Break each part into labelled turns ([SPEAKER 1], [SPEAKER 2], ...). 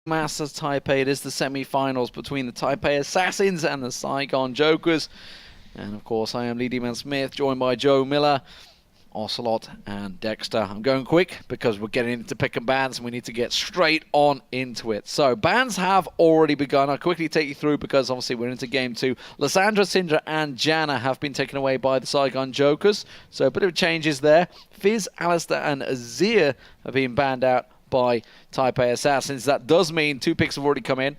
[SPEAKER 1] Masters Taipei. It is the semi-finals between the Taipei Assassins and the Saigon Jokers. And of course, I am Lee Demon-Smith, joined by Joe Miller, Ocelot, and Dexter. I'm going quick because we're getting into pick and bans and we need to get straight on into it. So, bans have already begun. I'll quickly take you through because obviously we're into game 2. Lysandra, Syndra, and Janna have been taken away by the Saigon Jokers. So, a bit of changes there. Fizz, Alistair, and Azir have been banned out by Taipei Assassins. That does mean 2 picks have already come in.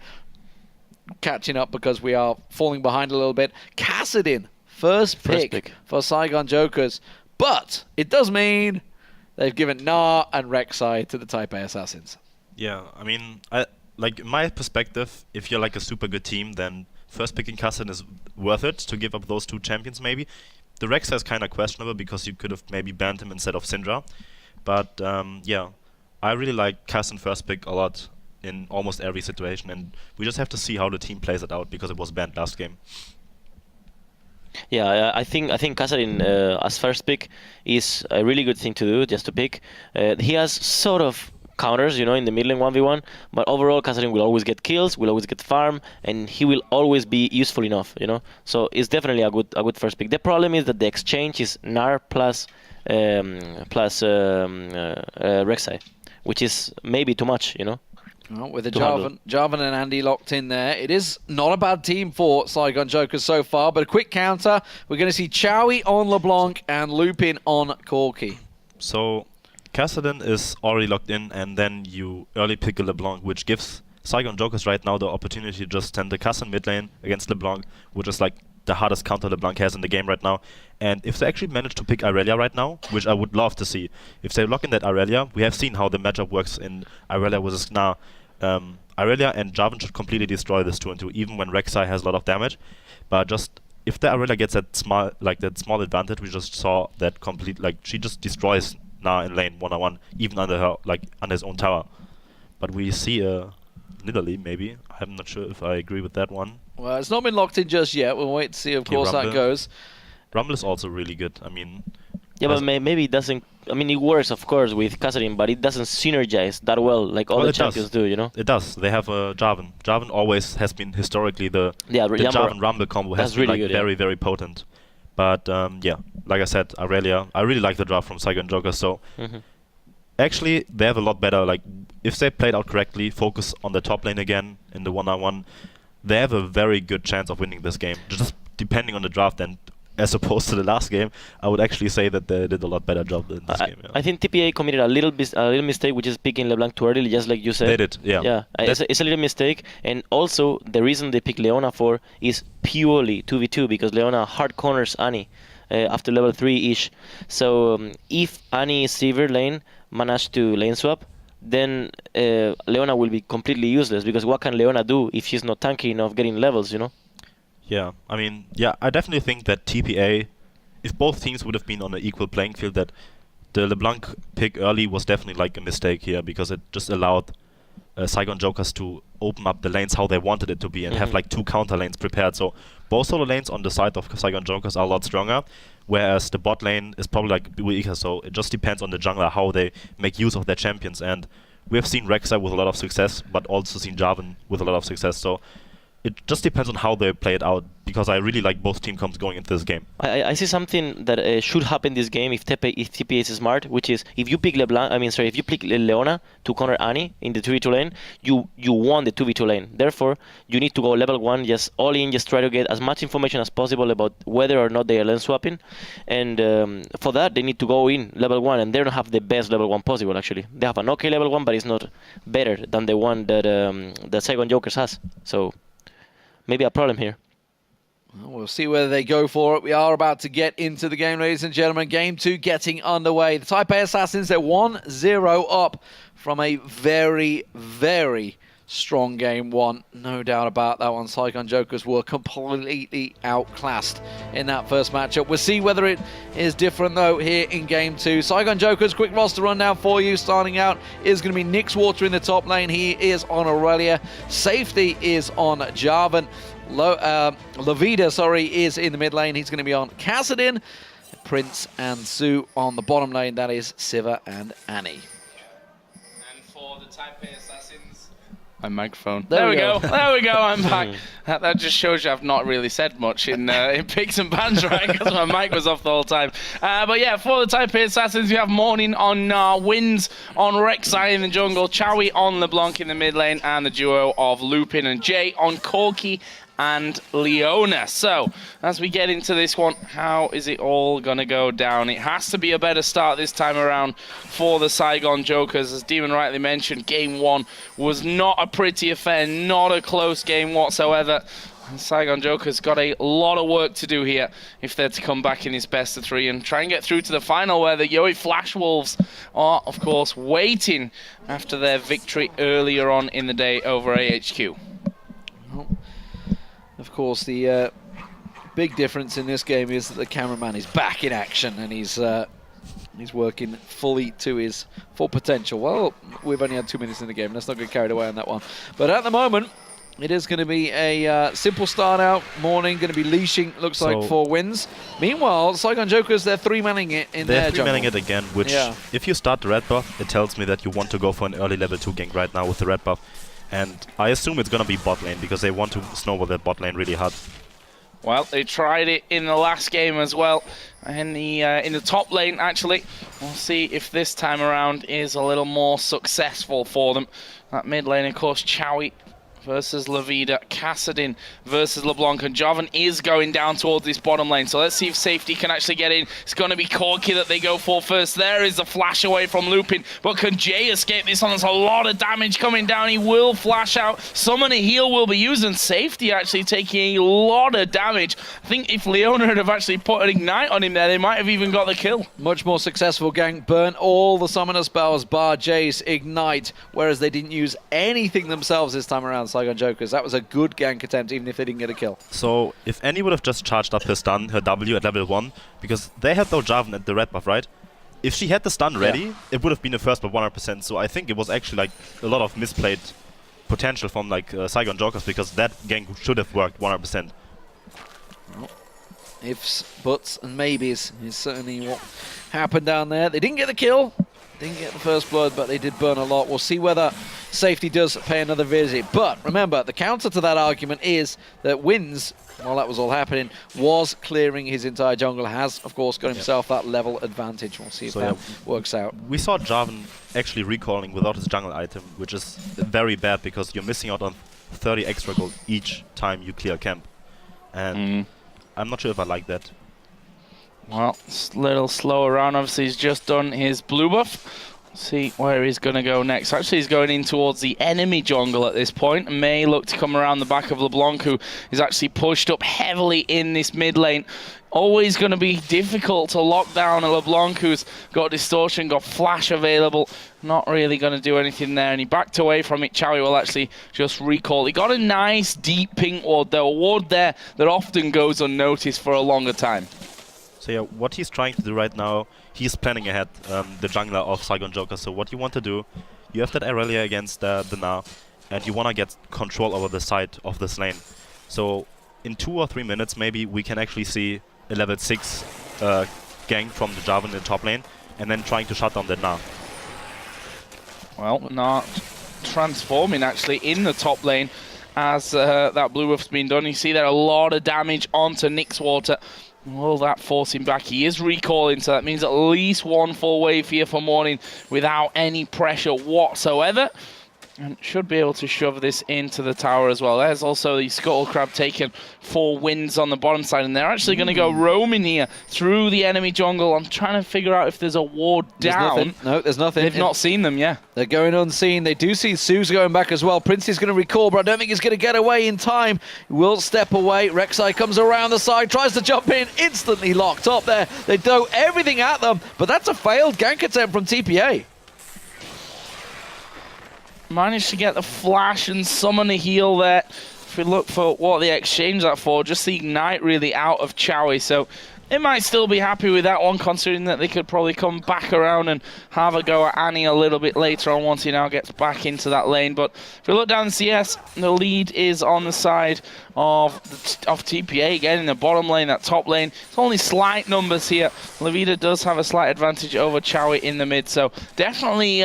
[SPEAKER 1] Catching up because we are falling behind a little bit. Kassadin, first pick for Saigon Jokers. But it does mean they've given Na and Rek'Sai to the Taipei Assassins.
[SPEAKER 2] Yeah, I mean, in my perspective, if you're like a super good team, then first picking Kassadin is worth it to give up those 2 champions maybe. The Rek'Sai is kind of questionable because you could have maybe banned him instead of Syndra. But yeah, I really like Kassadin first pick a lot in almost every situation, and we just have to see how the team plays it out because it was banned last game.
[SPEAKER 3] Yeah, I think Kassadin as first pick is a really good thing to do, just to pick. He has sort of counters, you know, in the mid lane 1v1, but overall Kassadin will always get kills, will always get farm, and he will always be useful enough, you know. So it's definitely a good first pick. The problem is that the exchange is Nar plus Rek'Sai, which is maybe too much, you know.
[SPEAKER 1] Well, with the Jarvan and Andy locked in there, it is not a bad team for Saigon Jokers so far, but a quick counter. We're going to see Chowie on LeBlanc and Lupin on Corki.
[SPEAKER 2] So Kassadin is already locked in, and then you early pick a LeBlanc, which gives Saigon Jokers right now the opportunity to just send the Kassadin mid lane against LeBlanc, which is like the hardest counter LeBlanc has in the game right now. And if they actually manage to pick Irelia right now, which I would love to see, if they lock in that Irelia, we have seen how the matchup works in Irelia versus Gnar. Irelia and Jarvan should completely destroy this 2-2, even when Rek'Sai has a lot of damage. But just if the Irelia gets that small advantage, we just saw that she just destroys Gnar in lane 1-on-1, even under his own tower. But we see Nidalee maybe. I'm not sure if I agree with that one.
[SPEAKER 1] Well, it's not been locked in just yet. We'll wait to see, of course, how that goes.
[SPEAKER 2] Rumble is also really good. I mean,
[SPEAKER 3] yeah, but maybe it doesn't. I mean, it works, of course, with Kassadin, but it doesn't synergize that well, like all the champions do, you know?
[SPEAKER 2] It does. They have Jarvan. Jarvan always has been historically the Jarvan Rumble combo has been really good, very potent. But yeah, like I said, Irelia, I really like the draft from Saigon Jokers. So actually, they have a lot better. Like if they played out correctly, focus on the top lane again in the 1-on-1, they have a very good chance of winning this game. Just depending on the draft, and as opposed to the last game, I would actually say that they did a lot better job in this game. Yeah.
[SPEAKER 3] I think TPA committed a little mistake, which is picking LeBlanc too early, just like you said.
[SPEAKER 2] They did, yeah.
[SPEAKER 3] Yeah, it's a little mistake, and also the reason they picked Leona for is purely 2v2 because Leona hard corners Annie after level 3-ish. So if Annie Silver lane managed to lane swap, then Leona will be completely useless because what can Leona do if she's not tanky enough getting levels, you know?
[SPEAKER 2] Yeah, I mean, yeah, I definitely think that TPA, if both teams would have been on an equal playing field, that the LeBlanc pick early was definitely like a mistake here because it just allowed Saigon Jokers to open up the lanes how they wanted it to be and have like 2 counter lanes prepared. So both solo lanes on the side of Saigon Jokers are a lot stronger, whereas the bot lane is probably like weaker. So it just depends on the jungler how they make use of their champions. And we have seen Rek'Sai with a lot of success, but also seen Jarvan with a lot of success. So it just depends on how they play it out, because I really like both team comps going into this game.
[SPEAKER 3] I see something that should happen this game if TPA is smart, which is if you pick if you pick Leona to counter Annie in the 2v2 lane, you won the 2v2 lane. Therefore, you need to go level 1, just all in, just try to get as much information as possible about whether or not they are lane swapping. And for that, they need to go in level 1, and they don't have the best level 1 possible, actually. They have an okay level 1, but it's not better than the one that the Saigon Jokers has. So maybe a problem here.
[SPEAKER 1] Well, we'll see whether they go for it. We are about to get into the game, ladies and gentlemen. Game 2 getting underway. The Taipei Assassins, they're 1-0 up from a very, very strong game 1. No doubt about that one. Saigon Jokers were completely outclassed in that first matchup. We'll see whether it is different, though, here in game 2. Saigon Jokers, quick roster rundown for you. Starting out is going to be Nixwater in the top lane. He is on Aurelia. Safety is on Jarvan. Lavida, is in the mid lane. He's going to be on Kassadin. Prince and Sue on the bottom lane. That is Siva and Annie.
[SPEAKER 4] And for the Taipei Assassins, My microphone.
[SPEAKER 1] There we go.
[SPEAKER 4] There we go. I'm back. That just shows you I've not really said much in picks and bans, right? Because my mic was off the whole time. But yeah, for the Taipei Assassins, we have Morning on Wins on Rek'Sai in the jungle, Chowie on LeBlanc in the mid lane, and the duo of Lupin and Jay on Corki and Leona. So, as we get into this one, how is it all going to go down? It has to be a better start this time around for the Saigon Jokers. As Demon rightly mentioned, Game 1 was not a pretty affair, not a close game whatsoever. And Saigon Jokers got a lot of work to do here if they're to come back in this best of 3 and try and get through to the final, where the Yoi Flash Wolves are, of course, waiting after their victory earlier on in the day over AHQ.
[SPEAKER 1] Of course, the big difference in this game is that the cameraman is back in action and he's working fully to his full potential. Well, we've only had 2 minutes in the game. Let's not get carried away on that one. But at the moment, it is going to be a simple start out. Morning going to be leashing, looks like, 4 wins. Meanwhile, Saigon Jokers, they're 3-manning it in their jungle.
[SPEAKER 2] They're 3-manning it again, which, if you start the red buff, it tells me that you want to go for an early level 2 gank right now with the red buff. And I assume it's going to be bot lane, because they want to snowball that bot lane really hard.
[SPEAKER 4] Well, they tried it in the last game as well, in the top lane, actually. We'll see if this time around is a little more successful for them. That mid lane, of course, Chowie versus Lavida, Kassadin versus LeBlanc, and Jovan is going down towards this bottom lane. So let's see if safety can actually get in. It's going to be Corki that they go for first. There is a flash away from Lupin, but can Jay escape this one? There's a lot of damage coming down. He will flash out. Summon a heal will be used, and safety actually taking a lot of damage. I think if Leona had have actually put an ignite on him there, they might have even got the kill.
[SPEAKER 1] Much more successful gank. Burn all the summoner spells, bar Jay's ignite, whereas they didn't use anything themselves this time around. Saigon Jokers. That was a good gank attempt, even if they didn't get a kill.
[SPEAKER 2] So, if Annie would have just charged up her stun, her W at level 1, because they had no Jarvan at the red buff, right? If she had the stun ready, it would have been a first buff 100%. So I think it was actually like a lot of misplayed potential from like Saigon Jokers, because that gank should have worked 100%.
[SPEAKER 1] Well, ifs, buts, and maybes is certainly what happened down there. They didn't get the kill. Didn't get the first blood, but they did burn a lot. We'll see whether safety does pay another visit. But remember, the counter to that argument is that Wins, while that was all happening, was clearing his entire jungle. Has, of course, got himself that level advantage. We'll see if that works out.
[SPEAKER 2] We saw Jarvan actually recalling without his jungle item, which is very bad, because you're missing out on 30 extra gold each time you clear camp. And I'm not sure if I like that.
[SPEAKER 4] Well, it's a little slow around. Obviously, he's just done his blue buff. See where he's going to go next. Actually, he's going in towards the enemy jungle at this point. May look to come around the back of LeBlanc, who is actually pushed up heavily in this mid lane. Always going to be difficult to lock down a LeBlanc who's got distortion, got flash available. Not really going to do anything there, and he backed away from it. Chowie will actually just recall. He got a nice deep pink ward there, a ward there that often goes unnoticed for a longer time.
[SPEAKER 2] So yeah, what he's trying to do right now, he's planning ahead, the jungler of Saigon Joker. So what you want to do, you have that Irelia against the Na, and you want to get control over the side of this lane. So in 2 or 3 minutes, maybe we can actually see a level 6 gank from the Jarvan in the top lane, and then trying to shut down the Na.
[SPEAKER 4] Well, Na transforming actually in the top lane as that blue buff's been done. You see there a lot of damage onto Nixwater. Will that force him back? He is recalling, so that means at least 1 full wave here for Morning without any pressure whatsoever. And should be able to shove this into the tower as well. There's also the Scuttle Crab taking 4 wins on the bottom side, and they're actually going to go roaming here through the enemy jungle. I'm trying to figure out if there's a ward down.
[SPEAKER 1] There's nothing. No, there's nothing.
[SPEAKER 4] They've not seen them,
[SPEAKER 1] They're going unseen. They do see Sue's going back as well. Prince is going to recall, but I don't think he's going to get away in time. He will step away. Rek'Sai comes around the side, tries to jump in, instantly locked up there. They throw everything at them, but that's a failed gank attempt from TPA.
[SPEAKER 4] Managed to get the flash and summon a heal there. If we look for what they exchange that for, just the ignite really out of Chowie. So they might still be happy with that one, considering that they could probably come back around and have a go at Annie a little bit later on once he now gets back into that lane. But if you look down the CS, the lead is on the side of TPA again in the bottom lane, that top lane. It's only slight numbers here. Levita does have a slight advantage over Chowie in the mid, so definitely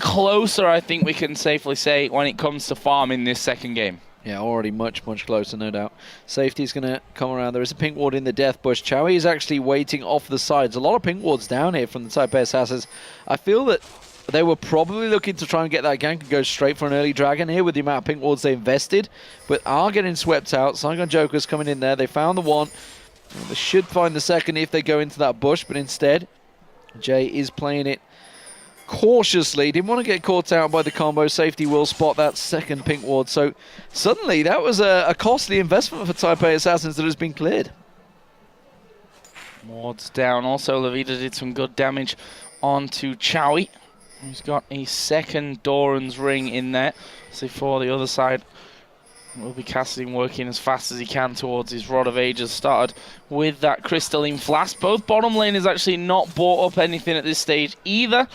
[SPEAKER 4] closer, I think we can safely say, when it comes to farm in this second game.
[SPEAKER 1] Yeah, already much closer, no doubt. Safety's going to come around. There is a pink ward in the death bush. Chowie is actually waiting off the sides. A lot of pink wards down here from the Taipei Assassins. I feel that they were probably looking to try and get that gank and go straight for an early dragon here with the amount of pink wards they invested, but are getting swept out. Saigon Joker's coming in there. They found the one. They should find the second if they go into that bush, but instead, Jay is playing it cautiously. Didn't want to get caught out by the combo. Safety will spot that second pink ward. So suddenly that was a costly investment for Taipei Assassins that has been cleared.
[SPEAKER 4] Wards down. Also, Levita did some good damage onto Chowie. He's got a second Doran's ring in there. So for the other side, will be casting working as fast as he can towards his Rod of Ages. Started with that Crystalline Flask. Both bottom lane is actually not bought up anything at this stage either,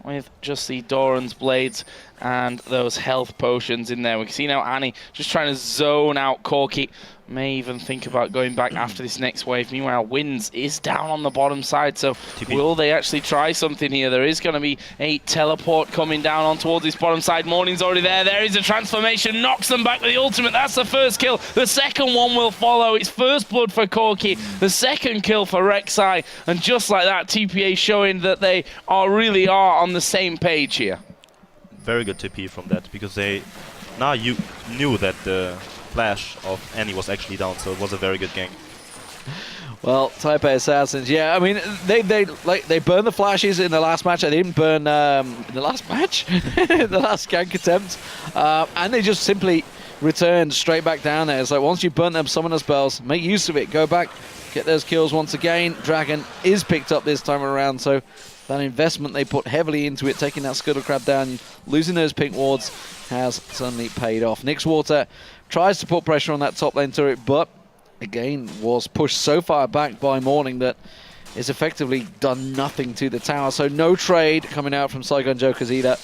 [SPEAKER 4] with just the Doran's Blades and those health potions in there. We can see now Annie just trying to zone out Corki. May even think about going back after this next wave. Meanwhile, Wins is down on the bottom side, so TP. Will they actually try something here? There is going to be a teleport coming down on towards this bottom side. Morning's already there. There is a transformation, knocks them back with the ultimate. That's the first kill. The second one will follow. It's first blood for Corki, the second kill for Rek'Sai, and just like that, TPA showing that they really are on the same page here.
[SPEAKER 2] Very good TP from that, because they now you knew that the flash of Annie was actually down, so it was a very good gank.
[SPEAKER 1] Well, Taipei Assassins, yeah, I mean, they burned the flashes in the last match. They didn't burn in the last match, the last gank attempt, and they just simply returned straight back down there. It's like once you burn them summoner spells, make use of it, go back, get those kills once again. Dragon is picked up this time around, so that investment they put heavily into it, taking that Scuttle Crab down, losing those pink wards, has suddenly paid off. Nixwater tries to put pressure on that top lane turret, but again was pushed so far back by Morning that it's effectively done nothing to the tower. So no trade coming out from Saigon Jokers either.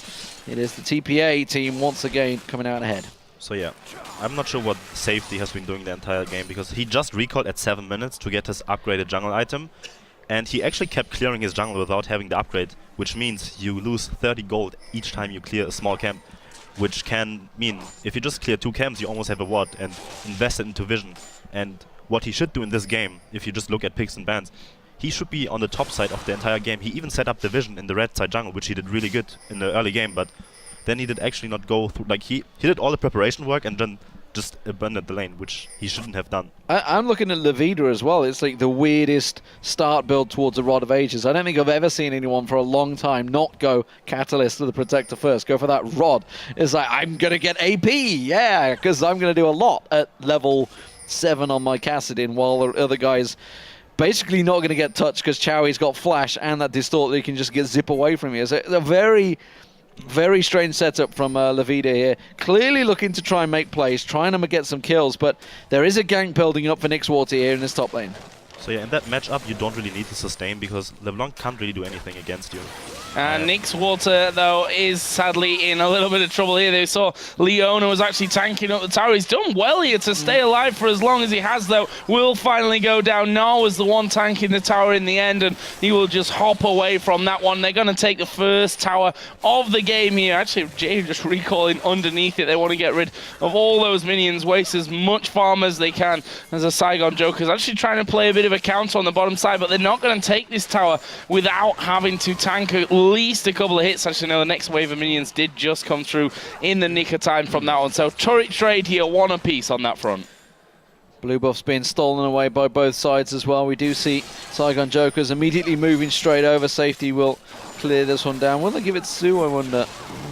[SPEAKER 1] It is the TPA team once again coming out ahead.
[SPEAKER 2] So yeah, I'm not sure what Safety has been doing the entire game, because he just recalled at 7 minutes to get his upgraded jungle item, and he actually kept clearing his jungle without having the upgrade, which means you lose 30 gold each time you clear a small camp, which can mean if you just clear 2 camps, you almost have a ward and invest it into vision. And what he should do in this game, if you just look at picks and bans, he should be on the top side of the entire game. He even set up the vision in the red side jungle, which he did really good in the early game, but then he did actually not go through, like he did all the preparation work and then just abandoned the lane, which he shouldn't have done.
[SPEAKER 1] I'm looking at Levita as well. It's like the weirdest start build towards a Rod of Ages. I don't think I've ever seen anyone for a long time not go Catalyst to the Protector first, go for that Rod. It's like, I'm going to get AP, yeah, because I'm going to do a lot at level 7 on my Cassadin, while the other guys basically not going to get touched because Chowie's got Flash and that Distort that he can just zip away from you. It's a very strange setup from Levita here. Clearly looking to try and make plays, trying to get some kills, but there is a gank building up for Nixwater here in this top lane.
[SPEAKER 2] So yeah, in that matchup, you don't really need to sustain because LeBlanc can't really do anything against you.
[SPEAKER 4] And Nixwater, though, is sadly in a little bit of trouble here. They saw Leona was actually tanking up the tower. He's done well here to stay alive for as long as he has, though. Will finally go down. Na was the one tanking the tower in the end, and he will just hop away from that one. They're going to take the first tower of the game here. Actually, Jay just recalling underneath it. They want to get rid of all those minions, waste as much farm as they can. As a Saigon Joker's actually trying to play a bit of a counter on the bottom side, but they're not going to take this tower without having to tank at least a couple of hits. Actually, no, the next wave of minions did just come through in the nick of time from that one. So turret trade here, 1 apiece on that front.
[SPEAKER 1] Blue buff's being stolen away by both sides as well. We do see Saigon Jokers immediately moving straight over. Safety will clear this one down. Will they give it to Sue, I wonder?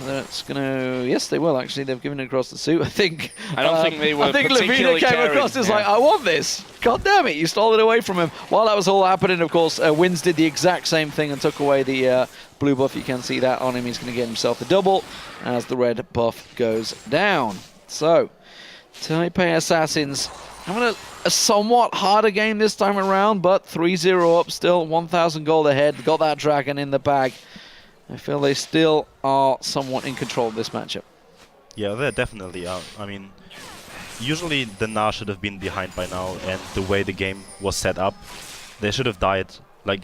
[SPEAKER 1] That's gonna... Yes, they will, actually. They've given it across to Sue, I think.
[SPEAKER 4] I don't think they were
[SPEAKER 1] I think
[SPEAKER 4] particularly
[SPEAKER 1] Levita came
[SPEAKER 4] caring.
[SPEAKER 1] across as like, I want this. God damn it, you stole it away from him. While that was all happening, of course, Wins did the exact same thing and took away the blue buff. You can see that on him. He's going to get himself the double as the red buff goes down. So, Taipei Assassins having a somewhat harder game this time around, but 3-0 up still, 1,000 gold ahead. Got that dragon in the bag. I feel they still are somewhat in control of this matchup.
[SPEAKER 2] Yeah, they definitely are. I mean, usually the Na should have been behind by now, and the way the game was set up, they should have died. Like,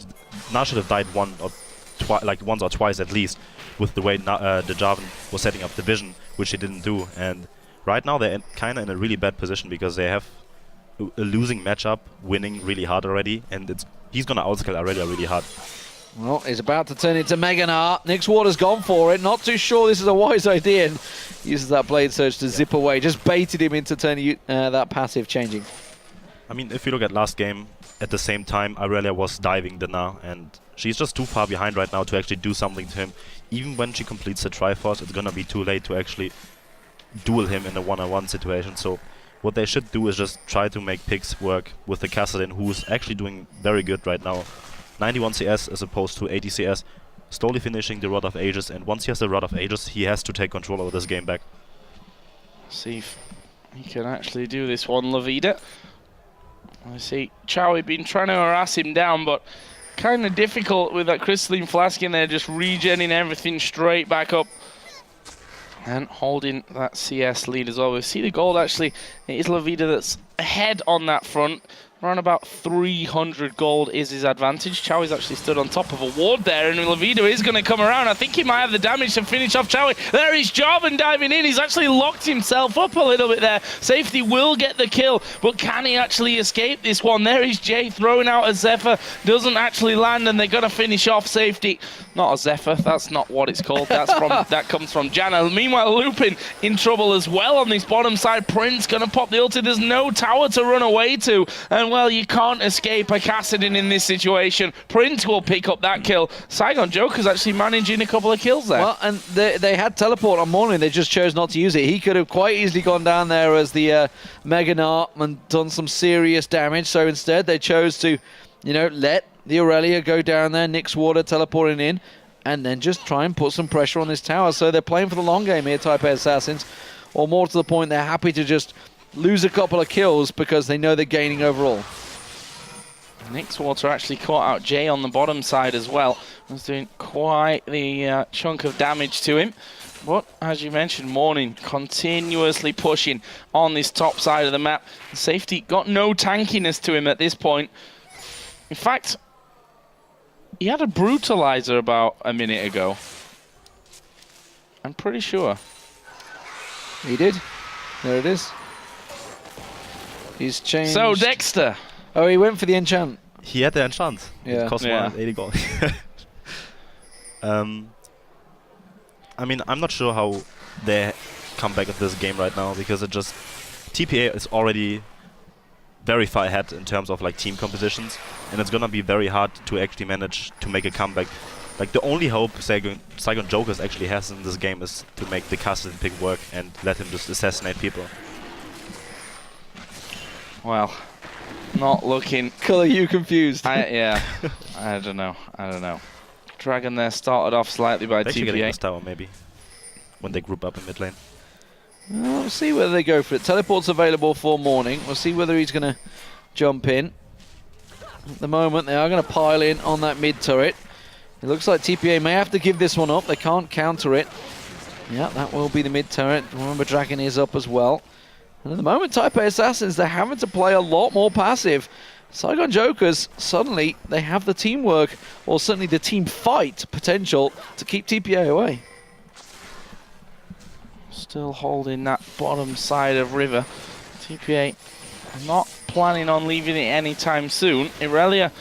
[SPEAKER 2] Na should have died once or twice at least, with the way the Jarvan was setting up the vision, which he didn't do. And right now they're kind of in a really bad position because they have a losing matchup, winning really hard already, and he's gonna outscale Aurelia really hard.
[SPEAKER 1] Well, he's about to turn into Mega Gnar. Nixwater's gone for it. Not too sure this is a wise idea, and uses that Blade Surge to zip away. Just baited him into turning that passive changing.
[SPEAKER 2] I mean, if you look at last game, at the same time, Aurelia was diving the Na, and she's just too far behind right now to actually do something to him. Even when she completes the Triforce, it's gonna be too late to actually duel him in a one-on-one situation. So what they should do is just try to make picks work with the Kassadin, who's actually doing very good right now. 91 CS as opposed to 80 CS, slowly finishing the Rod of Ages, and once he has the Rod of Ages, he has to take control over this game back.
[SPEAKER 4] See if he can actually do this one, Lavida. I see Chowie been trying to harass him down, but kind of difficult with that Crystalline Flask in there, just regenning everything straight back up. And holding that CS lead as well. We see the gold actually. It is Lavida that's ahead on that front. Around about 300 gold is his advantage. Chowie's actually stood on top of a ward there, and Lavida is going to come around. I think he might have the damage to finish off Chowie. There is Jarvan diving in. He's actually locked himself up a little bit there. Safety will get the kill, but can he actually escape this one? There is Jay throwing out a Zephyr. Doesn't actually land, and they're going to finish off Safety. Not a Zephyr. That's not what it's called. That's from that comes from Janna. Meanwhile, Lupin in trouble as well on this bottom side. Prince going to pop the ulti. There's no tower to run away to, and well, you can't escape a Kassadin in this situation. Prince will pick up that kill. Saigon Joker's actually managing a couple of kills there.
[SPEAKER 1] Well, and they had teleport on Morning. They just chose not to use it. He could have quite easily gone down there as the Mega Gnar and done some serious damage. So instead, they chose to, you know, let the Aurelia go down there, Nixwater teleporting in, and then just try and put some pressure on this tower. So they're playing for the long game here, Taipei Assassins. Or more to the point, they're happy to just lose a couple of kills because they know they're gaining overall.
[SPEAKER 4] Nixwater actually caught out Jay on the bottom side as well. Was doing quite the chunk of damage to him. But as you mentioned, Morning continuously pushing on this top side of the map. Safety got no tankiness to him at this point. In fact, he had a brutalizer about a minute ago. I'm pretty sure.
[SPEAKER 1] He did. There it is. He's changed.
[SPEAKER 4] So Dexter.
[SPEAKER 1] Oh, he went for the enchant.
[SPEAKER 2] He had the enchant.
[SPEAKER 1] Yeah.
[SPEAKER 2] It cost 180 gold. I mean, I'm not sure how they come back at this game right now, because it just... TPA is already very far ahead in terms of like team compositions, and it's gonna be very hard to actually manage to make a comeback. Like, the only hope Saigon Jokers actually has in this game is to make the Kassadin pick work and let him just assassinate people.
[SPEAKER 4] Well, not looking.
[SPEAKER 1] Color you confused.
[SPEAKER 4] Yeah, I don't know. Dragon there started off slightly by
[SPEAKER 2] They're actually getting
[SPEAKER 4] TPA.
[SPEAKER 2] this tower maybe when they group up in mid lane.
[SPEAKER 1] Well, we'll see whether they go for it. Teleport's available for Morning. We'll see whether he's going to jump in. At the moment, they are going to pile in on that mid turret. It looks like TPA may have to give this one up. They can't counter it. Yeah, that will be the mid turret. Remember, Dragon is up as well. And at the moment, Taipei Assassins, they're having to play a lot more passive. Saigon Jokers, suddenly, they have the teamwork, or certainly the team fight potential to keep TPA away.
[SPEAKER 4] Still holding that bottom side of River. TPA not planning on leaving it anytime soon. Irelia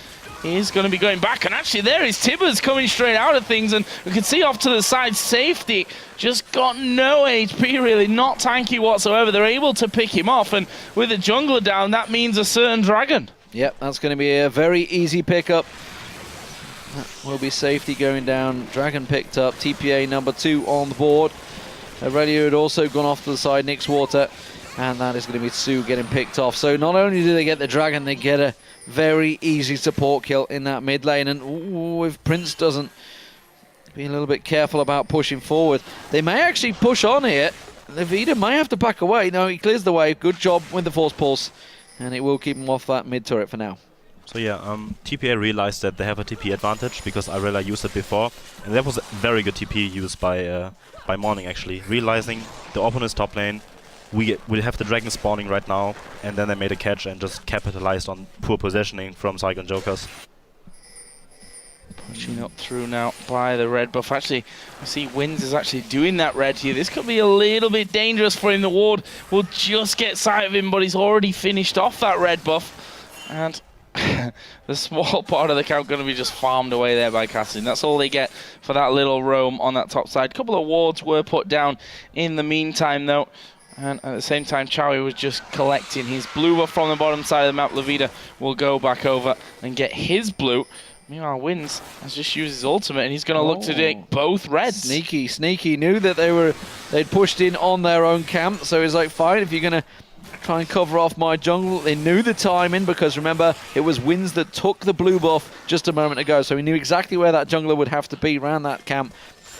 [SPEAKER 4] is going to be going back, and actually there is Tibbers coming straight out of things, and we can see off to the side, Safety just got no HP really, not tanky whatsoever. They're able to pick him off, and with the jungler down, that means a certain Dragon.
[SPEAKER 1] Yep, that's going to be a very easy pickup. That will be Safety going down. Dragon picked up, TPA number 2 on the board. Aurelia had also gone off to the side, Nixwater, and that is going to be Sue getting picked off. So not only do they get the Dragon, they get a very easy support kill in that mid lane. And ooh, if Prince doesn't be a little bit careful about pushing forward, they may actually push on here. Lavida may have to back away. No, he clears the way. Good job with the Force Pulse. and it will keep them off that mid turret for now.
[SPEAKER 2] So yeah, TPA realized that they have a TP advantage because Arela used it before, and that was a very good TP used by Morning actually. Realizing the opponent's top lane, we have the dragon spawning right now, and then they made a catch and just capitalized on poor positioning from Saigon Jokers.
[SPEAKER 4] Pushing up through now by the red buff. Actually, I see Wins is actually doing that red here. This could be a little bit dangerous for him. The ward will just get sight of him, but he's already finished off that red buff. And the small part of the count going to be just farmed away there by Cassin. That's all they get for that little roam on that top side. A couple of wards were put down in the meantime, though. And at the same time, Chowie was just collecting his blue buff from the bottom side of the map. Levita will go back over and get his blue. Meanwhile, Wins has just used his ultimate, and he's going to look to take both reds.
[SPEAKER 1] Sneaky, sneaky. Knew that they'd pushed in on their own camp, so he's like, fine, if you're going to try and cover off my jungle. They knew the timing, because remember, it was Wins that took the blue buff just a moment ago, so he knew exactly where that jungler would have to be around that camp.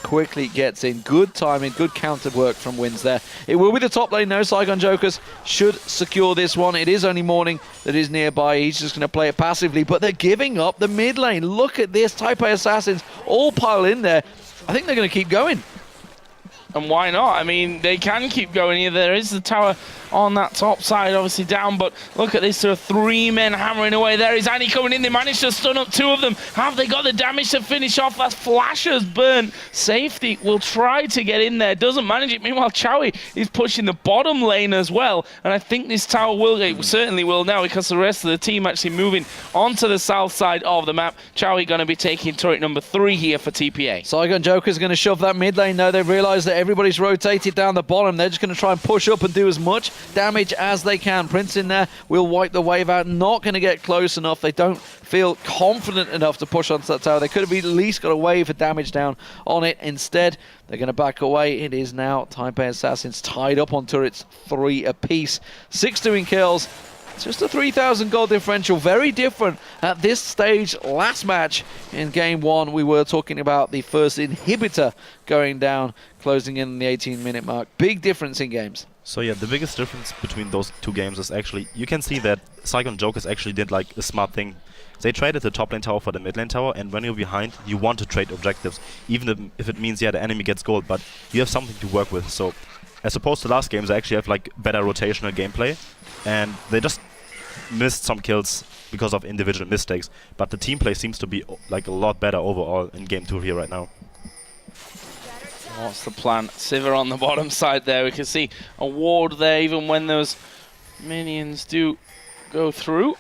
[SPEAKER 1] Quickly gets in. Good timing, good counter work from Wins there. It will be the top lane now. Saigon Jokers should secure this one. It is only Morning that is nearby. He's just going to play it passively, but they're giving up the mid lane. Look at this. Taipei Assassins all pile in there. I think they're going to keep going.
[SPEAKER 4] And why not? I mean, they can keep going here. There is the tower on that top side, obviously down, but look at this. There are 3 men hammering away. There is Annie coming in. They managed to stun up 2 of them. Have they got the damage to finish off? That Flasher's burn. Safety will try to get in there. Doesn't manage it. Meanwhile, Chowie is pushing the bottom lane as well. And I think this tower will, it certainly will now, because the rest of the team actually moving onto the south side of the map. Chowie going to be taking turret number 3 here for TPA.
[SPEAKER 1] Saigon Jokers going to shove that mid lane now. They've realised that everybody's rotated down the bottom. They're just going to try and push up and do as much damage as they can. Prince in there will wipe the wave out. Not going to get close enough. They don't feel confident enough to push onto that tower. They could have at least got a wave of damage down on it. Instead, they're going to back away. It is now Taipei Assassins tied up on turrets, 3 apiece. 6 doing kills. Just a 3,000 gold differential. Very different at this stage. Last match in game 1, we were talking about the first inhibitor going down, closing in the 18-minute mark. Big difference in games.
[SPEAKER 2] So yeah, the biggest difference between those 2 games is actually, you can see that Saigon Jokers actually did like a smart thing. They traded the top lane tower for the mid lane tower, and when you're behind, you want to trade objectives, even if it means, yeah, the enemy gets gold, but you have something to work with. So as opposed to last games, they actually have like better rotational gameplay, and they just missed some kills because of individual mistakes, but the team play seems to be like a lot better overall in game 2 here right now.
[SPEAKER 4] What's the plan? Sivir on the bottom side there. We can see a ward there even when those minions do go through.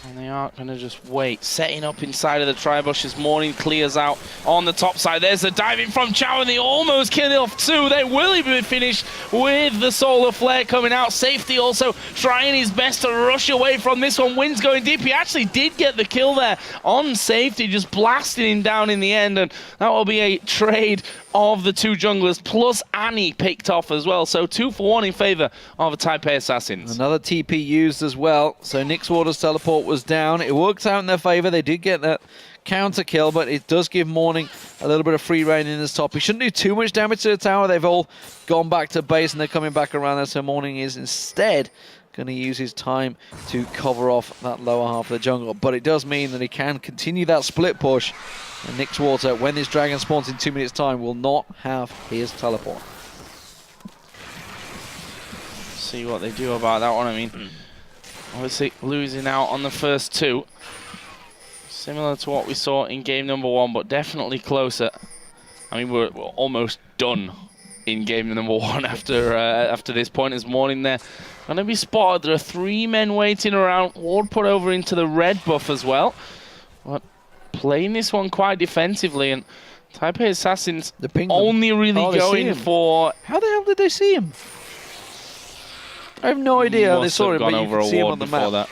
[SPEAKER 4] And they aren't going to just wait. Setting up inside of the Tribushes. Morning clears out on the top side. There's a diving from Chow, and they almost kill off 2. They will be finished with the Solar Flare coming out. Safety also trying his best to rush away from this one. Wins going deep. He actually did get the kill there on Safety, just blasting him down in the end. And that will be a trade of the 2 junglers, plus Annie picked off as well. So 2 for 1 in favor of the Taipei Assassins.
[SPEAKER 1] Another TP used as well. So Nyx Ward's teleport was down. It worked out in their favor. They did get that counter kill, but it does give Morning a little bit of free reign in this top. He shouldn't do too much damage to the tower. They've all gone back to base, and they're coming back around there. So Morning is instead going to use his time to cover off that lower half of the jungle. But it does mean that he can continue that split push. And Nyx Water, when this dragon spawns in 2 minutes' time, will not have his teleport.
[SPEAKER 4] See what they do about that one. I mean, obviously losing out on the first 2. Similar to what we saw in game number 1, but definitely closer. I mean, we're almost done in game number 1 after this point. As Morning there going to be spotted. There are 3 men waiting around. Ward put over into the red buff as well. But playing this one quite defensively, and Taipei Assassins only really going for...
[SPEAKER 1] How the hell did they see him? I have no idea how they saw him, but you can see him on the map. That.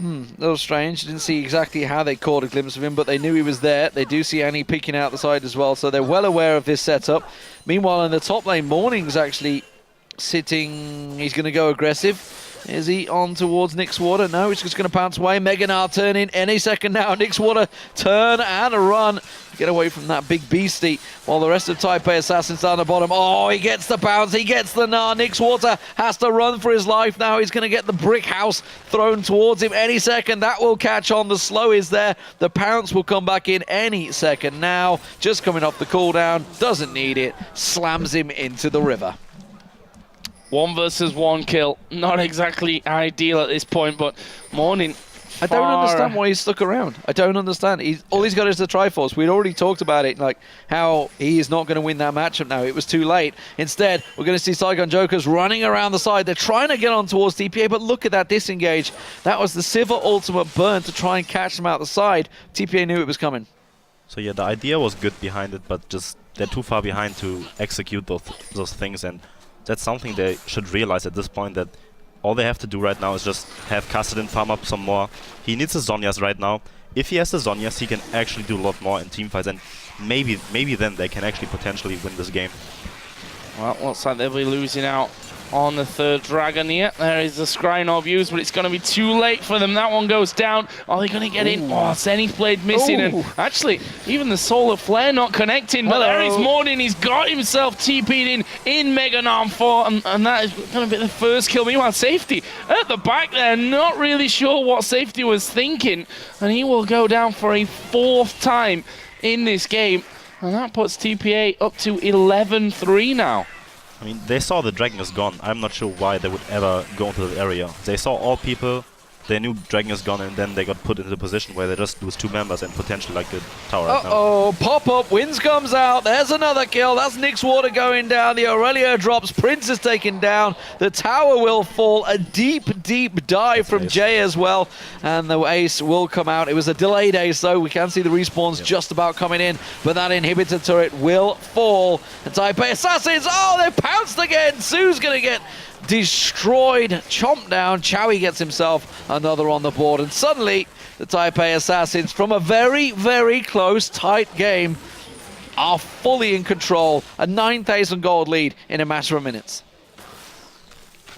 [SPEAKER 1] A little strange. Didn't see exactly how they caught a glimpse of him, but they knew he was there. They do see Annie peeking out the side as well, so they're well aware of this setup. Meanwhile, in the top lane, Morning's actually sitting... He's going to go aggressive. Is he on towards Nixwater? No, he's just going to bounce away. Meganar turning any second now. Nixwater turn and a run. Get away from that big beastie while the rest of Taipei Assassins down the bottom. Oh, he gets the bounce. He gets the Gnar. Nixwater has to run for his life now. He's going to get the brick house thrown towards him any second. That will catch on. The slow is there. The pounce will come back in any second now. Just coming off the cooldown. Doesn't need it. Slams him into the river.
[SPEAKER 4] 1 versus 1 kill. Not exactly ideal at this point, but Morning.
[SPEAKER 1] I don't understand why he's stuck around. I don't understand. All he's got is the Triforce. We'd already talked about it, like how he is not going to win that matchup now. It was too late. Instead, we're going to see Saigon Jokers running around the side. They're trying to get on towards TPA, but look at that disengage. That was the Sivir ultimate burn to try and catch them out the side. TPA knew it was coming.
[SPEAKER 2] So yeah, the idea was good behind it, but just they're too far behind to execute those things, and that's something they should realize at this point, that all they have to do right now is just have Kassadin farm up some more. He needs the Zhonya's right now. If he has the Zhonya's, he can actually do a lot more in teamfights, and maybe then they can actually potentially win this game.
[SPEAKER 4] Well, looks like they'll be losing out on the third dragon here. There is the Scrying Orb used, but it's going to be too late for them. That one goes down. Are they going to get in? Oh, Zenith Blade missing. And actually, even the Solar Flare not connecting. But there is Morning. He's got himself TP'd in Mega Narm 4, and that is going to be the first kill. Meanwhile, Safety at the back there, not really sure what Safety was thinking. And he will go down for a 4th time in this game. And that puts TPA up to 11-3 now.
[SPEAKER 2] I mean, they saw the dragon is gone. I'm not sure why they would ever go into the area. They saw all people, they knew dragon is gone, and then they got put into the position where they just lose 2 members and potentially like the tower right now.
[SPEAKER 1] Uh-oh, pop-up, Winds comes out, there's another kill, that's Nixwater going down, the Aurelio drops, Prince is taken down, the tower will fall, a deep dive from Jay as well, and the ace will come out. It was a delayed ace though, we can see the respawns just about coming in, but that inhibitor turret will fall. The Taipei Assassins, oh, they pounced again, Sue's gonna get destroyed, chomped down. Chowie gets himself another on the board, and suddenly the Taipei Assassins, from a very close, tight game, are fully in control. A 9,000 gold lead in a matter of minutes.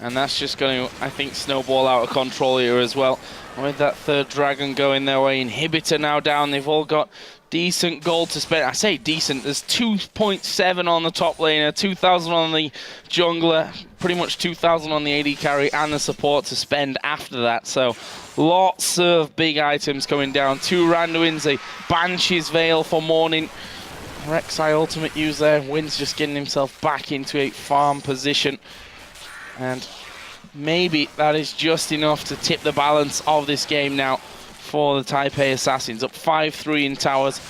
[SPEAKER 4] And that's just going to, I think, snowball out of control here as well. With that third dragon going their way, inhibitor now down. They've all got decent gold to spend. I say decent, there's 2.7 on the top laner, 2,000 on the jungler, pretty much 2,000 on the AD carry and the support to spend after that. So lots of big items coming down. 2 Randuins, a Banshee's Veil for Morning. Rek'Sai ultimate use there. Wynn's just getting himself back into a farm position. And maybe that is just enough to tip the balance of this game now for the Taipei Assassins. Up 5-3 in towers.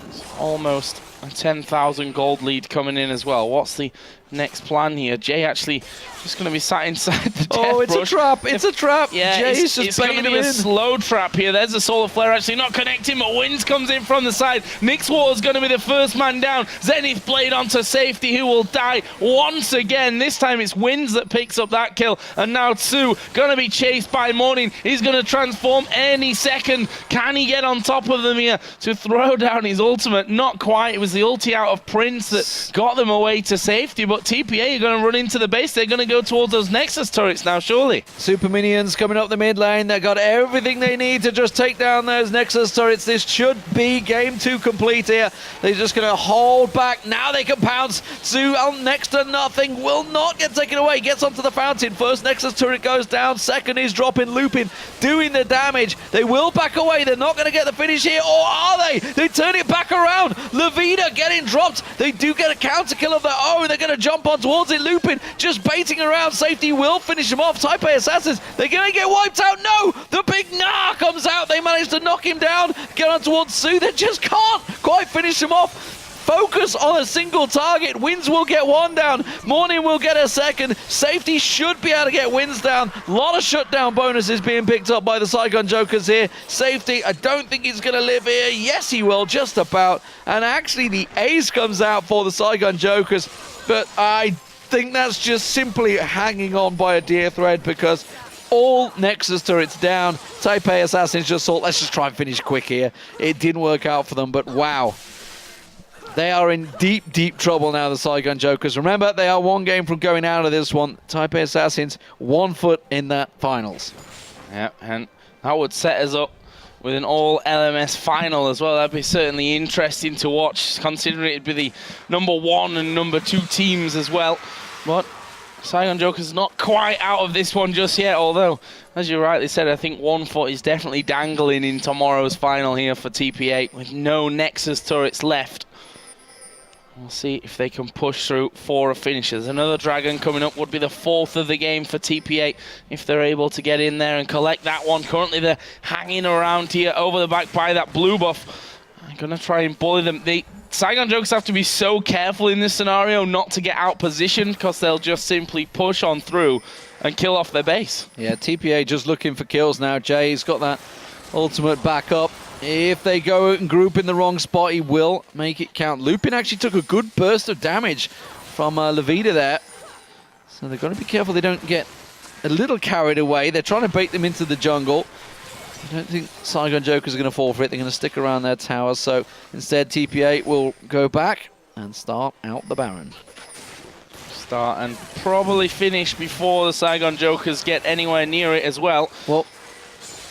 [SPEAKER 4] It's almost a 10,000 gold lead coming in as well. What's the next plan here? Jay actually just going to be sat inside the death
[SPEAKER 1] it's
[SPEAKER 4] brush.
[SPEAKER 1] A trap. It's a trap.
[SPEAKER 4] Yeah,
[SPEAKER 1] Jay's
[SPEAKER 4] it's going to be a slow trap here. There's a Solar Flare actually not connecting, but Winds comes in from the side. Nixwater's going to be the first man down. Zenith Blade onto Safety, who will die once again. This time it's Winds that picks up that kill. And now Tsu going to be chased by Morning. He's going to transform any second. Can he get on top of them here to throw down his ultimate? Not quite. It was the ulti out of Prince that got them away to safety, but TPA are going to run into the base. They're going to go towards those Nexus turrets now, surely.
[SPEAKER 1] Super minions coming up the mid lane. They've got everything they need to just take down those Nexus turrets. This should be game 2 complete here. They're just going to hold back. Now they can pounce. Tsu next to nothing. Will not get taken away. Gets onto the fountain. First Nexus turret goes down. Second is dropping, looping, doing the damage. They will back away. They're not going to get the finish here. Or are they? They turn it back around. Levina getting dropped. They do get a counter kill of their own. They're going to jump on towards it. Looping, just baiting around. Safety will finish them off. Taipei Assassins, they're going to get wiped out. No! The big Gnar comes out. They managed to knock him down. Get on towards Tsu. They just can't quite finish him off. Focus on a single target. Winds will get one down. Morning will get a second. Safety should be able to get Winds down. A lot of shutdown bonuses being picked up by the Saigon Jokers here. Safety, I don't think he's going to live here. Yes, he will, just about. And actually, the ace comes out for the Saigon Jokers. But I think that's just simply hanging on by a dear thread, because all Nexus turrets down. Taipei Assassins just thought, let's just try and finish quick here. It didn't work out for them, but wow. They are in deep, deep trouble now, the Saigon Jokers. Remember, they are one game from going out of this one. Taipei Assassins, 1 foot in that finals.
[SPEAKER 4] Yeah, and that would set us up with an all-LMS final as well. That'd be certainly interesting to watch, considering it'd be the number 1 and number 2 teams as well. But Saigon Jokers not quite out of this one just yet, although, as you rightly said, I think 1 foot is definitely dangling in tomorrow's final here for TPA, with no Nexus turrets left. We'll see if they can push through for a finishes. Another Dragon coming up would be the 4th of the game for TPA if they're able to get in there and collect that one. Currently they're hanging around here over the back by that blue buff. I'm going to try and bully them. The Saigon Jokers have to be so careful in this scenario not to get out positioned, because they'll just simply push on through and kill off their base.
[SPEAKER 1] Yeah, TPA just looking for kills now. Jay's got that ultimate backup. If they go and group in the wrong spot, he will make it count. Lupin actually took a good burst of damage from Levita there. So they've got to be careful they don't get a little carried away. They're trying to bait them into the jungle. I don't think Saigon Jokers are going to fall for it. They're going to stick around their towers. So instead, TPA will go back and start out the Baron.
[SPEAKER 4] Start and probably finish before the Saigon Jokers get anywhere near it as well.
[SPEAKER 1] Well,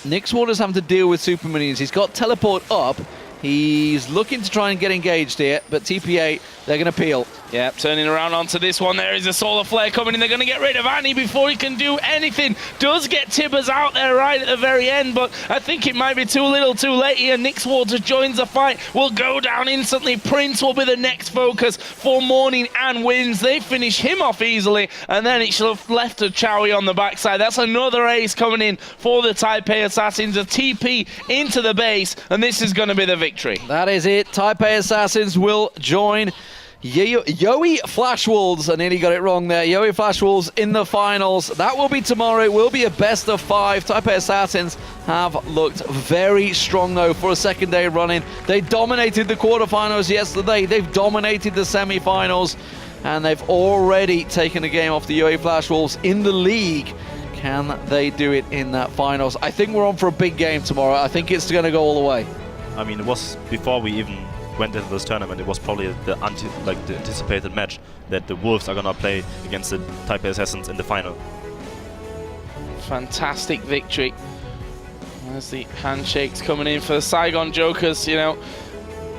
[SPEAKER 1] Nixwater's having to deal with super minions. He's got teleport up. He's looking to try and get engaged here, but TPA, they're going to peel.
[SPEAKER 4] Yeah, turning around onto this one. There is a Solar Flare coming in. They're going to get rid of Annie before he can do anything. Does get Tibbers out there right at the very end, but I think it might be too little too late here. Nixwater joins the fight. Will go down instantly. Prince will be the next focus for Morning and wins. They finish him off easily, and then it should have left to Chowie on the backside. That's another ace coming in for the Taipei Assassins. A TP into the base, and this is going to be the victory.
[SPEAKER 1] That is it. Taipei Assassins will join Yowie Flash Wolves. I nearly got it wrong there. Yowie Flash Wolves in the finals. That will be tomorrow. It will be a best of 5. Taipei Assassins have looked very strong, though, for a second day running. They dominated the quarterfinals yesterday. They've dominated the semi-finals, and they've already taken a game off the Yowie Flash Wolves in the league. Can they do it in that finals? I think we're on for a big game tomorrow. I think it's going to go all the way.
[SPEAKER 2] I mean, it was before we even went into this tournament, it was probably the anticipated match that the Wolves are gonna play against the Taipei Assassins in the final.
[SPEAKER 4] Fantastic victory. There's the handshakes coming in for the Saigon Jokers. You know,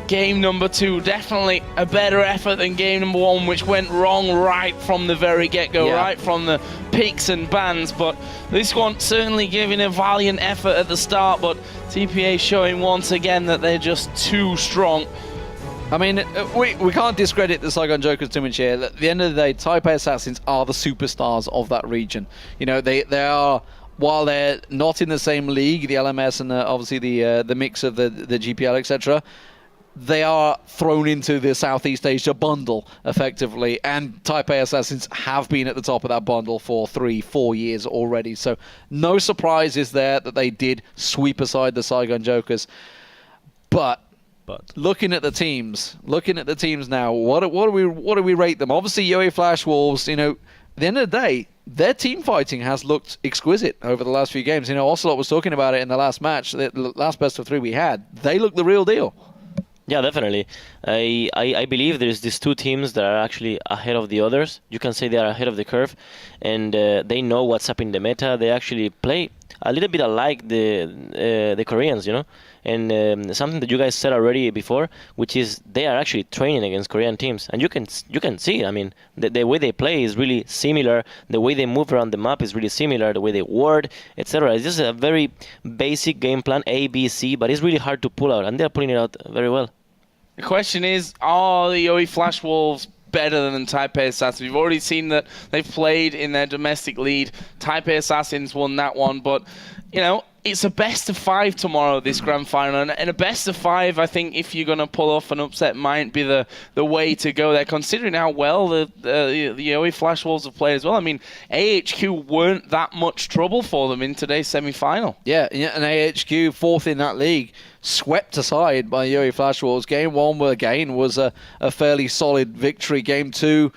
[SPEAKER 4] game number 2 definitely a better effort than game number 1, which went wrong right from the very get-go, right from the picks and bans. But this one certainly giving a valiant effort at the start, but TPA showing once again that they're just too strong.
[SPEAKER 1] I mean, we can't discredit the Saigon Jokers too much here. At the end of the day, Taipei Assassins are the superstars of that region. You know, they are, while they're not in the same league, the LMS and obviously the mix of the GPL, etc., they are thrown into the Southeast Asia bundle, effectively, and Taipei Assassins have been at the top of that bundle for 3-4 years already. So no surprises there that they did sweep aside the Saigon Jokers. But looking at the teams now, what do we rate them? Obviously, Yowie Flash Wolves, you know, at the end of the day, their team fighting has looked exquisite over the last few games. You know, Ocelot was talking about it in the last match, the last best of 3 we had. They look the real deal.
[SPEAKER 3] Yeah, definitely. I believe there's these 2 teams that are actually ahead of the others. You can say they are ahead of the curve, and they know what's up in the meta. They actually play a little bit alike the Koreans, you know. And something that you guys said already before, which is they are actually training against Korean teams, and you can see. I mean, the way they play is really similar. The way they move around the map is really similar. The way they ward, etc. It's just a very basic game plan, A, B, C, but it's really hard to pull out, and they're pulling it out very well.
[SPEAKER 4] The question is, are the Yowie Flash Wolves better than Taipei Assassins? We've already seen that they've played in their domestic lead. Taipei Assassins won that one, but, you know, it's a best of 5 tomorrow, this grand final, and a best of 5, I think, if you're going to pull off an upset, might be the way to go there, considering how well the Yowie Flash Wolves have played as well. I mean, AHQ weren't that much trouble for them in today's semi-final.
[SPEAKER 1] Yeah, and AHQ, 4th in that league, swept aside by Yowie Flash Wolves. Game 1, again, was a fairly solid victory. Game 2,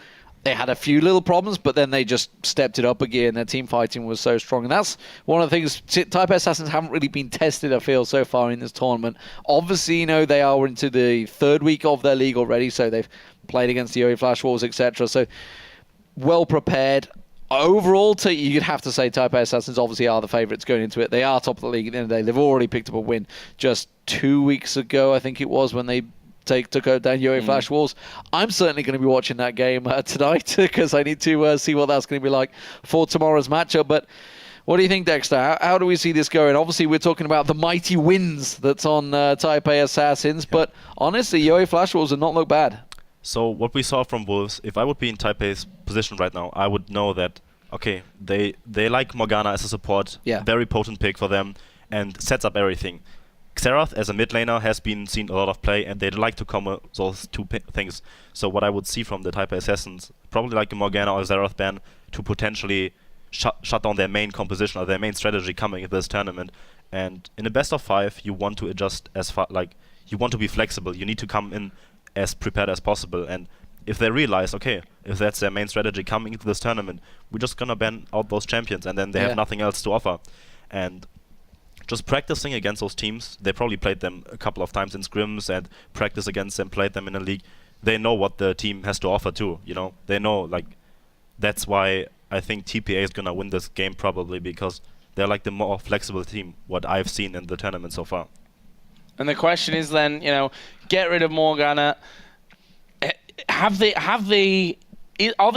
[SPEAKER 1] they had a few little problems, but then they just stepped it up a gear, and their team fighting was so strong. And that's one of the things. Taipei Assassins haven't really been tested, I feel, so far in this tournament. Obviously, you know, they are into the third week of their league already, so they've played against the Yoi Flash Wolves, etc. So well prepared. Overall, you'd have to say Taipei Assassins obviously are the favourites going into it. They are top of the league at the end of the day. They've already picked up a win just 2 weeks ago, I think it was, when they took down Yoi Flash Wolves. I'm certainly going to be watching that game tonight because I need to see what that's going to be like for tomorrow's matchup. But what do you think, Dexter? How do we see this going? Obviously, we're talking about the mighty wins that's on Taipei Assassins, but honestly, Yoi Flash Wolves have not looked bad.
[SPEAKER 2] So what we saw from Wolves, if I would be in Taipei's position right now, I would know that, okay, they like Morgana as a support, very potent pick for them, and sets up everything. Xerath as a mid laner has been seen a lot of play, and they'd like to combo those two things. So what I would see from the Taipei Assassins, probably like a Morgana or Xerath ban, to potentially shut down their main composition or their main strategy coming in this tournament. And in a best of 5, you want to adjust as far, like, you want to be flexible. You need to come in as prepared as possible, and if they realize, okay, if that's their main strategy coming into this tournament, we're just gonna ban out those champions, and then they have nothing else to offer. And just practicing against those teams, they probably played them a couple of times in scrims and practiced against them, played them in a league. They know what the team has to offer too, you know. They know, like, that's why I think TPA is gonna win this game probably, because they're like the more flexible team, what I've seen in the tournament so far.
[SPEAKER 4] And the question is then, you know, get rid of Morgana. Are they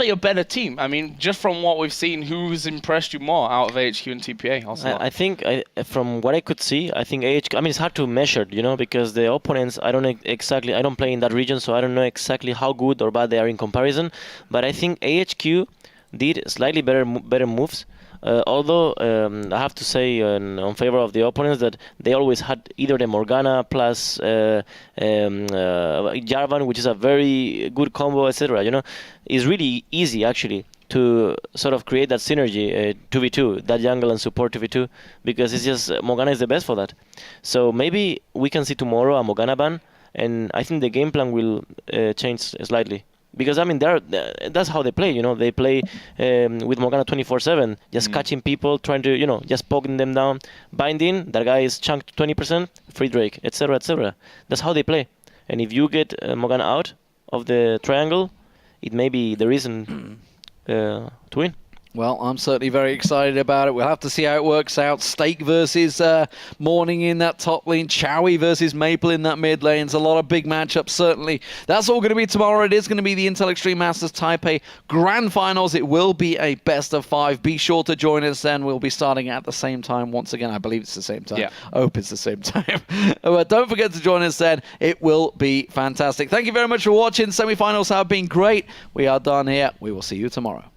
[SPEAKER 4] a better team? I mean, just from what we've seen, who's impressed you more out of AHQ and TPA? Also,
[SPEAKER 3] I think, from what I could see, I think AHQ. I mean, it's hard to measure, you know, because the opponents. I don't play in that region, so I don't know exactly how good or bad they are in comparison. But I think AHQ did slightly better moves. Although I have to say on favor of the opponents that they always had either the Morgana plus Jarvan, which is a very good combo, etc. You know, it's really easy actually to sort of create that synergy 2v2, that jungle and support 2v2, because it's just Morgana is the best for that. So maybe we can see tomorrow a Morgana ban, and I think the game plan will change slightly. Because I mean, that's how they play. You know, they play with Morgana 24/7, just catching people, trying to, you know, just poking them down, binding. That guy is chunked 20%, free Drake, etc., etc. That's how they play. And if you get Morgana out of the triangle, it may be the reason to win.
[SPEAKER 1] Well, I'm certainly very excited about it. We'll have to see how it works out. Stake versus Morning in that top lane. Chowie versus Maple in that mid lane. It's a lot of big matchups, certainly. That's all going to be tomorrow. It is going to be the Intel Extreme Masters Taipei Grand Finals. It will be a best of 5. Be sure to join us then. We'll be starting at the same time once again. I believe it's the same time.
[SPEAKER 4] Yeah.
[SPEAKER 1] I hope it's the same time. But don't forget to join us then. It will be fantastic. Thank you very much for watching. Semi-finals have been great. We are done here. We will see you tomorrow.